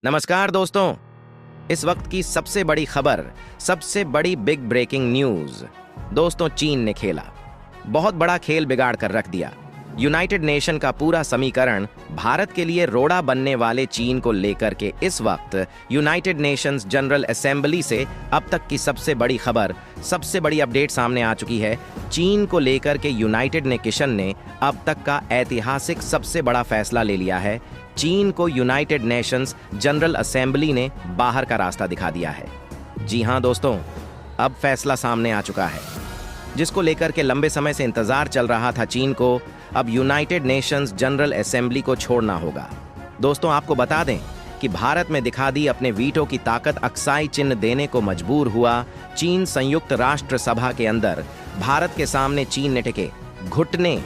नमस्कार दोस्तों। इस वक्त की सबसे बड़ी खबर, सबसे बड़ी बिग ब्रेकिंग न्यूज। दोस्तों, चीन ने खेला बहुत बड़ा खेल बिगाड़ कर रख दिया। यूनाइटेड नेशन का पूरा समीकरण भारत के लिए रोड़ा बनने वाले चीन को लेकर के इस वक्त यूनाइटेड नेशंस जनरल असेंबली से अब तक की सबसे बड़ी खबर, सबसे बड़ी अपडेट सामने आ चुकी है। चीन को लेकर के यूनाइटेड नेशन ने अब तक का ऐतिहासिक सबसे बड़ा फैसला ले लिया है। चीन को यूनाइटेड नेशंस जनरल असेंबली ने बाहर का रास्ता दिखा दिया है। जी हां दोस्तों, अब फैसला सामने आ चुका है जिसको लेकर के लंबे समय से इंतजार चल रहा था। चीन को अब यूनाइटेड नेशंस जनरल असेंबली को छोड़ना होगा। दोस्तों, आपको बता दें कि भारत में दिखा दी अपने वीटो की ताकत, अक्साई चिन्ह देने को मजबूर हुआ चीन। संयुक्त राष्ट्र सभा के अंदर भारत के सामने चीन ने टिके घुटने,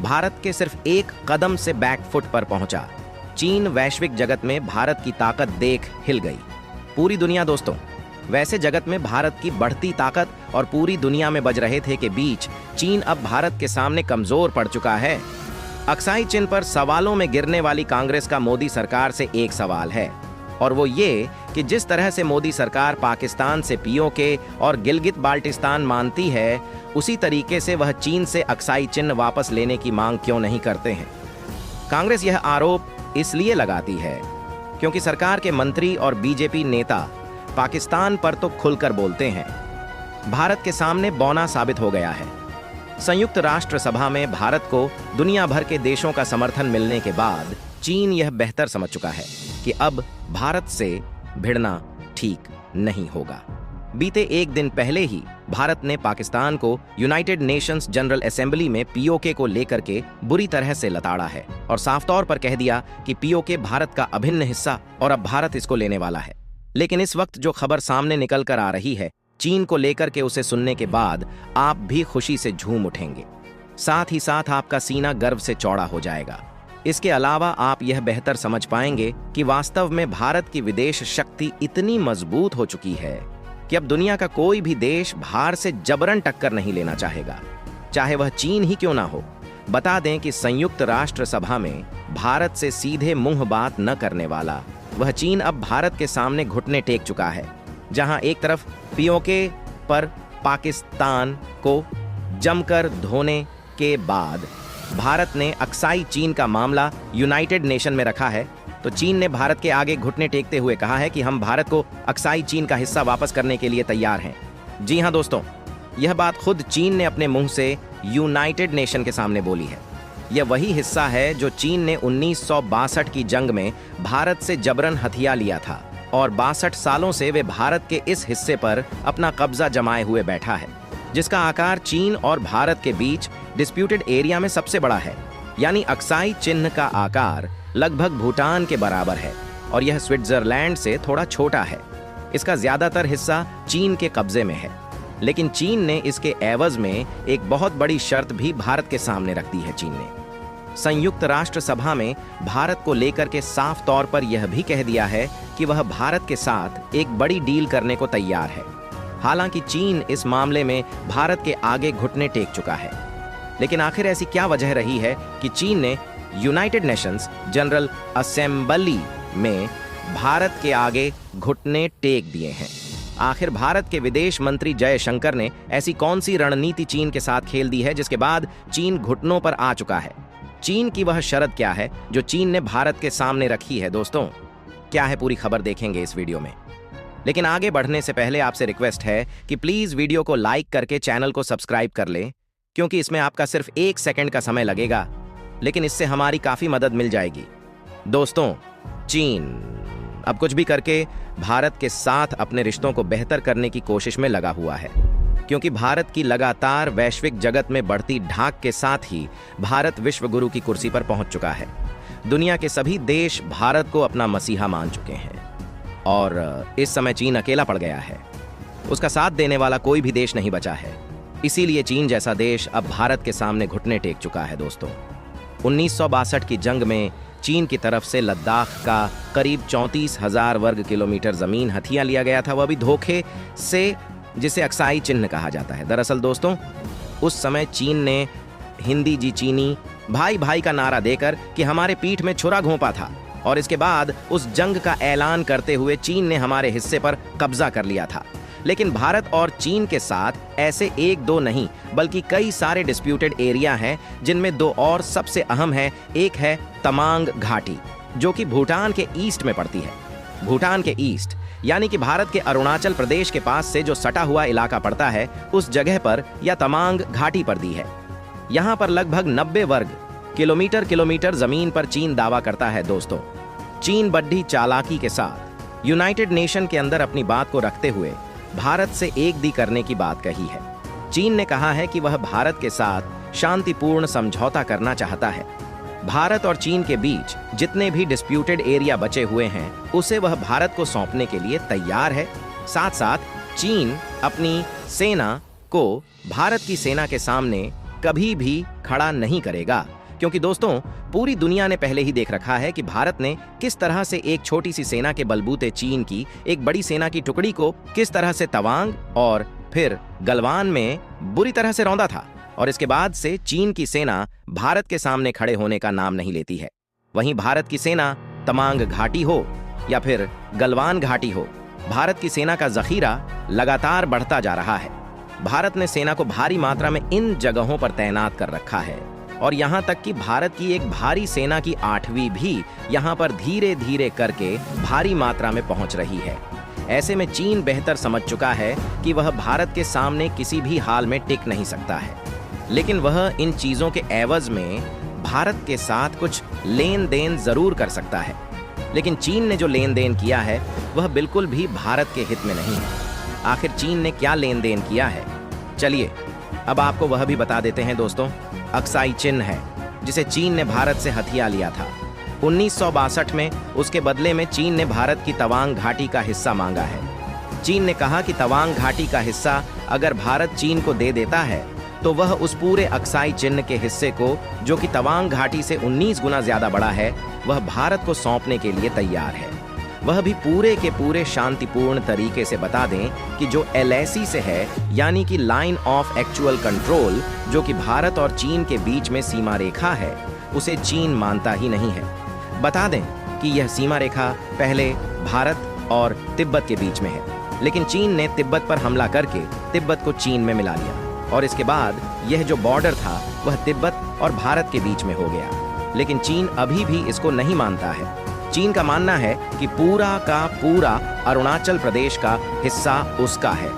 भारत के सिर्फ एक कदम से बैकफुट पर पहुंचा। चीन वैश्विक जगत में भारत की ताकत देख हिल गई। पूरी दुनिया दोस्तों, वैसे जगत में भारत की बढ़ती ताकत और पूरी दुनिया में बज रहे थे के बीच चीन अब भारत के सामने कमजोर पड़ चुका है। अक्साई चिन्ह पर सवालों में गिरने वाली कांग्रेस का मोदी सरकार से एक सवाल है, और वो ये कि जिस तरह से मोदी सरकार पाकिस्तान से पीओके और गिलगित बाल्टिस्तान मानती है, उसी तरीके से वह चीन से अक्साई चिन्ह वापस लेने की मांग क्यों नहीं करते हैं। कांग्रेस यह आरोप इसलिए लगाती है क्योंकि सरकार के मंत्री और बीजेपी नेता पाकिस्तान पर तो खुलकर बोलते हैं, भारत के सामने बौना साबित हो गया है। संयुक्त राष्ट्र सभा में भारत को दुनिया भर के देशों का समर्थन मिलने के बाद चीन यह बेहतर समझ चुका है कि अब भारत से भिड़ना ठीक नहीं होगा। बीते एक दिन पहले ही भारत ने पाकिस्तान को यूनाइटेड नेशंस जनरल असेंबली में पीओके को लेकर के बुरी तरह से लताड़ा है और साफ तौर पर कह दिया कि पीओके भारत का अभिन्न हिस्सा और अब भारत इसको लेने वाला है। लेकिन इस वक्त जो खबर सामने निकल कर आ रही है चीन को लेकर के, उसे सुनने के बाद आप भी खुशी से झूम उठेंगे, साथ ही साथ आपका सीना गर्व से चौड़ा हो जाएगा। इसके अलावा आप यह बेहतर समझ पाएंगे कि वास्तव में भारत की विदेश शक्ति इतनी मजबूत हो चुकी है कि अब दुनिया का कोई भी देश बाहर से जबरन टक्कर नहीं लेना चाहेगा, चाहे वह चीन ही क्यों ना हो। बता दें कि संयुक्त राष्ट्र सभा में भारत से सीधे मुंह बात न करने वाला वह चीन अब भारत के सामने घुटने टेक चुका है। जहां एक तरफ पीओके पर पाकिस्तान को जमकर धोने के बाद भारत ने अक्साई चीन का मामला यूनाइटेड नेशन में रखा है, तो चीन ने भारत के आगे घुटने टेकते हुए कहा है कि हम भारत को अक्साई चीन का हिस्सा वापस करने के लिए तैयार हैं। जी हां दोस्तों, यह बात खुद चीन ने अपने मुंह से यूनाइटेड नेशन के सामने बोली है। यह वही हिस्सा है जो चीन ने 1962 की जंग में भारत से जबरन हथिया लिया था और 62 सालों से वे भारत के इस हिस्से पर अपना कब्जा जमाए हुए बैठा है, जिसका आकार चीन और भारत के बीच डिस्प्यूटेड एरिया में सबसे बड़ा है। यानी अक्साई चिन्ह का आकार लगभग भूटान के बराबर है और यह स्विट्जरलैंड से थोड़ा छोटा है। इसका ज्यादातर हिस्सा चीन के कब्जे में है, लेकिन चीन ने इसके एवज में एक बहुत बड़ी शर्त भी भारत के सामने रख दी है। चीन ने संयुक्त राष्ट्र सभा में भारत को लेकर के साफ तौर पर यह भी कह दिया है कि वह भारत के साथ एक बड़ी डील करने को तैयार है। हालांकि चीन इस मामले में भारत के आगे घुटने टेक चुका है, लेकिन आखिर ऐसी क्या वजह रही है कि चीन ने यूनाइटेड नेशंस जनरल असेंबली में भारत के आगे घुटने टेक दिए हैं। आखिर भारत के विदेश मंत्री जयशंकर ने ऐसी कौन सी रणनीति चीन के साथ खेल दी है जिसके बाद चीन घुटनों पर आ चुका है। चीन की वह शर्त क्या है जो चीन ने भारत के सामने रखी है। दोस्तों, क्या है पूरी खबर देखेंगे इस वीडियो में, लेकिन आगे बढ़ने से पहले आपसे रिक्वेस्ट है कि प्लीज वीडियो को लाइक करके चैनल को सब्सक्राइब कर लें, क्योंकि इसमें आपका सिर्फ 1 सेकंड का समय लगेगा, लेकिन इससे हमारी काफी मदद मिल जाएगी। दोस्तों, चीन अब कुछ भी करके भारत के साथ अपने रिश्तों को बेहतर करने की कोशिश में लगा हुआ है, क्योंकि भारत की लगातार वैश्विक जगत में बढ़ती ढाक के साथ ही भारत विश्व गुरु की कुर्सी पर पहुंच चुका है। दुनिया के सभी देश भारत को अपना मसीहा मान चुके हैं और इस समय चीन अकेला पड़ गया है। उसका साथ देने वाला कोई भी देश नहीं बचा है। इसीलिए चीन जैसा देश अब भारत के सामने घुटने टेक चुका है। दोस्तों, 1962 की जंग में चीन की तरफ से लद्दाख का करीब 34,000 वर्ग किलोमीटर जमीन हथिया लिया गया था, वह भी धोखे से, जिसे अक्साई चिन्ह कहा जाता है। दरअसल दोस्तों, उस समय चीन ने हिंदी जी चीनी, भाई भाई का नारा देकर कि हमारे पीठ में छुरा घोंपा था और इसके बाद उस जंग का ऐलान करते हुए चीन ने हमारे हिस्से पर कब्जा कर लिया था। लेकिन भारत और चीन के साथ ऐसे एक दो नहीं बल्कि कई सारे डिस्प्यूटेड एरिया हैं, जिनमें दो और सबसे अहम है। एक है तमांग घाटी, जो कि भूटान के ईस्ट में पड़ती है। भूटान के ईस्ट यानी कि भारत के अरुणाचल प्रदेश के पास से जो सटा हुआ इलाका पड़ता है, उस जगह पर या तमांग घाटी पर दी है। यहाँ पर लगभग 90 वर्ग किलोमीटर जमीन पर चीन दावा करता है। दोस्तों, चीन बड्ढी चालाकी के साथ यूनाइटेड नेशन के अंदर अपनी बात को रखते हुए भारत से एक दी करने की बात कही है। चीन ने कहा है कि वह भारत के साथ शांतिपूर्ण समझौता करना चाहता है। भारत और चीन के बीच जितने भी डिस्प्यूटेड एरिया बचे हुए हैं, उसे वह भारत को सौंपने के लिए तैयार है। साथ साथ चीन अपनी सेना को भारत की सेना के सामने कभी भी खड़ा नहीं करेगा, क्योंकि दोस्तों, पूरी दुनिया ने पहले ही देख रखा है कि भारत ने किस तरह से एक छोटी सी सेना के बलबूते चीन की एक बड़ी सेना की टुकड़ी को किस तरह से तवांग और फिर गलवान में बुरी तरह से रौंदा था। और इसके बाद से चीन की सेना भारत के सामने खड़े होने का नाम नहीं लेती है। वहीं भारत की सेना तमांग घाटी हो या फिर गलवान घाटी हो, भारत की सेना का जखीरा लगातार बढ़ता जा रहा है। भारत ने सेना को भारी मात्रा में इन जगहों पर तैनात कर रखा है और यहाँ तक कि भारत की एक भारी सेना की 8वीं भी यहाँ पर धीरे धीरे करके भारी मात्रा में पहुँच रही है। ऐसे में चीन बेहतर समझ चुका है कि वह भारत के सामने किसी भी हाल में टिक नहीं सकता है, लेकिन वह इन चीजों के एवज में भारत के साथ कुछ लेन देन जरूर कर सकता है। लेकिन चीन ने जो लेन देन किया है वह बिल्कुल भी भारत के हित में नहीं है। आखिर चीन ने क्या लेन देन किया है, चलिए अब आपको वह भी बता देते हैं। दोस्तों, अक्साई चिन्ह है जिसे चीन ने भारत से हथिया लिया था 1962 में। उसके बदले में चीन ने भारत की तवांग घाटी का हिस्सा मांगा है। चीन ने कहा कि तवांग घाटी का हिस्सा अगर भारत चीन को दे देता है तो वह उस पूरे अक्साई चिन्ह के हिस्से को, जो कि तवांग घाटी से 19 गुना ज्यादा बड़ा है, वह भारत को सौंपने के लिए तैयार है। वह भी पूरे के पूरे शांतिपूर्ण तरीके से बता दें कि जो LAC से है, यानी कि लाइन ऑफ एक्चुअल कंट्रोल, जो कि भारत और चीन के बीच में सीमा रेखा है, उसे चीन मानता ही नहीं है। बता दें कि यह सीमा रेखा पहले भारत और तिब्बत के बीच में है, लेकिन चीन ने तिब्बत पर हमला करके तिब्बत को चीन में मिला लिया और इसके बाद यह जो बॉर्डर था वह तिब्बत और भारत के बीच में हो गया। लेकिन चीन अभी भी इसको नहीं मानता है। चीन का मानना है कि पूरा का पूरा अरुणाचल प्रदेश का हिस्सा उसका है।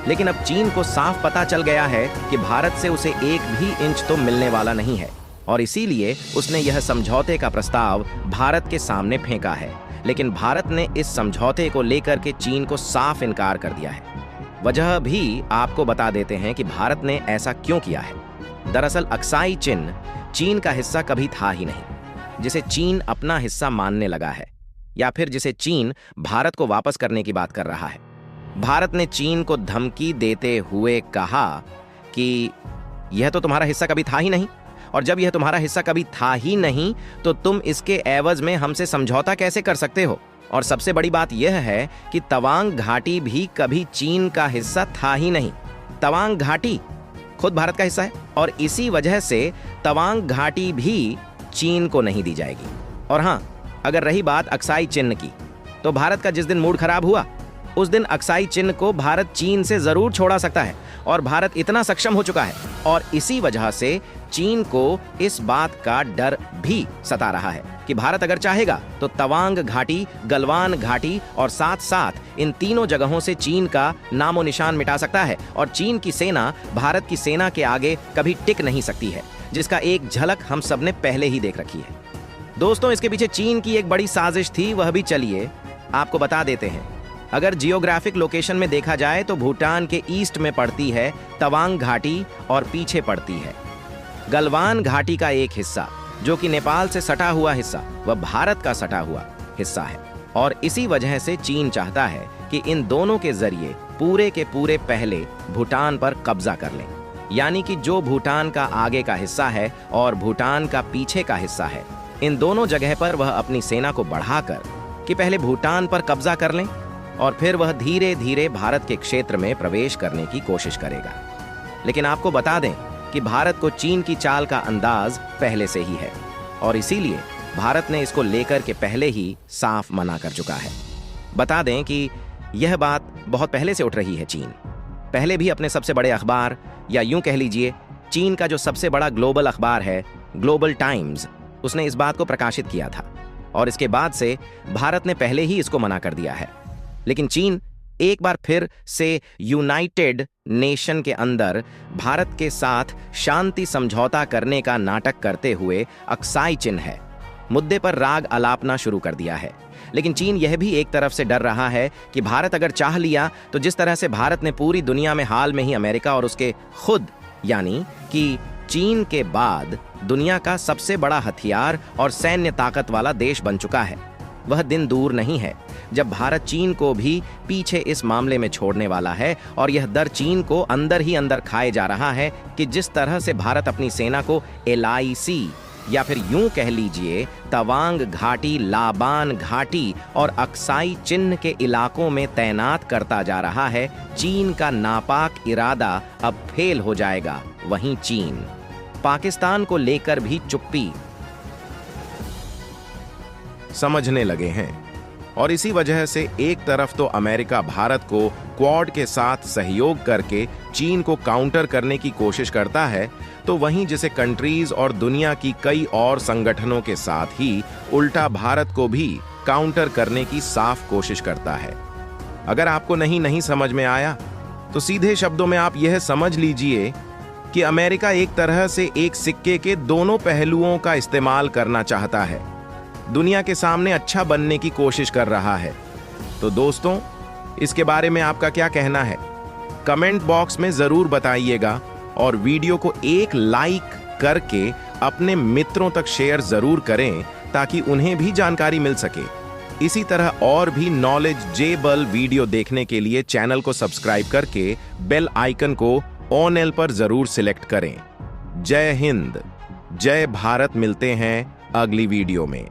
लेकिन अब चीन को साफ पता चल गया है कि भारत से उसे एक भी इंच तो मिलने वाला नहीं है और इसीलिए उसने यह समझौते का प्रस्ताव भारत के सामने फेंका है। लेकिन भारत ने इस समझौते को लेकर के चीन को साफ इनकार कर दिया है। वजह भी आपको बता देते हैं कि भारत ने ऐसा क्यों किया है। दरअसल अक्साई चिन्ह चीन का हिस्सा कभी था ही नहीं, जिसे चीन अपना हिस्सा मानने लगा है, या फिर जिसे चीन भारत को वापस करने की बात कर रहा है। भारत ने चीन को धमकी देते हुए कहा कि यह तो तुम्हारा हिस्सा कभी था ही नहीं, और जब यह तुम्हारा हिस्सा कभी था ही नहीं तो तुम इसके एवज में हमसे समझौता कैसे कर सकते हो। और सबसे बड़ी बात यह है कि तवांग घाटी भी कभी चीन का हिस्सा था ही नहीं। तवांग घाटी खुद भारत का हिस्सा है और इसी वजह से तवांग घाटी भी चीन को नहीं दी जाएगी। और हाँ, अगर रही बात अक्साई चिन्ह की, तो भारत का जिस दिन मूड खराब हुआ उस दिन अक्साई चिन्ह को भारत चीन से जरूर छोड़ा सकता है और भारत इतना सक्षम हो चुका है और इसी वजह से चीन को इस बात का डर भी सता रहा है कि भारत अगर चाहेगा तो तवांग घाटी, गलवान घाटी और साथ साथ इन तीनों जगहों से चीन का नामो निशान मिटा सकता है और चीन की सेना भारत की सेना के आगे कभी टिक नहीं सकती है, जिसका एक झलक हम सबने पहले ही देख रखी है। दोस्तों, इसके पीछे चीन की एक बड़ी साजिश थी, वह भी चलिए आपको बता देते हैं। अगर जियोग्राफिक लोकेशन में देखा जाए तो भूटान के ईस्ट में पड़ती है तवांग घाटी और पीछे पड़ती है गलवान घाटी का एक हिस्सा, जो कि नेपाल से सटा हुआ हिस्सा, वह भारत का सटा हुआ हिस्सा है। और इसी वजह से चीन चाहता है कि इन दोनों के जरिए पूरे के पूरे पहले भूटान पर कब्जा कर लें, यानी कि जो भूटान का आगे का हिस्सा है और भूटान का पीछे का हिस्सा है, इन दोनों जगह पर वह अपनी सेना को बढ़ाकर कि पहले भूटान पर कब्जा कर लें और फिर वह धीरे धीरे भारत के क्षेत्र में प्रवेश करने की कोशिश करेगा। लेकिन आपको बता दें कि भारत को चीन की चाल का अंदाज पहले से ही है और इसीलिए भारत ने इसको लेकर के पहले ही साफ मना कर चुका है। बता दें कि यह बात बहुत पहले से उठ रही है। चीन पहले भी अपने सबसे बड़े अखबार, या यूं कह लीजिए चीन का जो सबसे बड़ा ग्लोबल अखबार है ग्लोबल टाइम्स, उसने इस बात को प्रकाशित किया था और इसके बाद से भारत ने पहले ही इसको मना कर दिया है। लेकिन चीन एक बार फिर से यूनाइटेड नेशन के अंदर भारत के साथ शांति समझौता करने का नाटक करते हुए अक्साई चिन्ह है मुद्दे पर राग अलापना शुरू कर दिया है। लेकिन चीन यह भी एक तरफ से डर रहा है कि भारत अगर चाह लिया तो जिस तरह से भारत ने पूरी दुनिया में हाल में ही अमेरिका और उसके खुद यानी कि चीन के बाद दुनिया का सबसे बड़ा हथियार और सैन्य ताकत वाला देश बन चुका है, वह दिन दूर नहीं है जब भारत चीन को भी पीछे इस मामले में छोड़ने वाला है। और यह डर चीन को अंदर ही अंदर खाए जा रहा है कि जिस तरह से भारत अपनी सेना को LIC या फिर यूं कह लीजिए तवांग घाटी, लाबान घाटी और अक्साई चिन्ह के इलाकों में तैनात करता जा रहा है, चीन का नापाक इरादा अब फेल हो जाएगा। वहीं चीन पाकिस्तान को लेकर भी चुप्पी समझने लगे हैं और इसी वजह से एक तरफ तो अमेरिका भारत को क्वाड के साथ सहयोग करके चीन को काउंटर करने की कोशिश करता है, तो वहीं जिसे कंट्रीज और दुनिया की कई और संगठनों के साथ ही उल्टा भारत को भी काउंटर करने की साफ कोशिश करता है। अगर आपको नहीं समझ में आया तो सीधे शब्दों में आप यह समझ लीजिए कि अमेरिका एक तरह से एक सिक्के के दोनों पहलुओं का इस्तेमाल करना चाहता है, दुनिया के सामने अच्छा बनने की कोशिश कर रहा है। तो दोस्तों, इसके बारे में आपका क्या कहना है? कमेंट बॉक्स में जरूर बताइएगा और वीडियो को एक लाइक करके अपने मित्रों तक शेयर जरूर करें ताकि उन्हें भी जानकारी मिल सके। इसी तरह और भी नॉलेजेबल वीडियो देखने के लिए चैनल को सब्सक्राइब करके बेल आइकन को ऑन एल पर जरूर सिलेक्ट करें। जय हिंद, जय भारत। मिलते हैं अगली वीडियो में।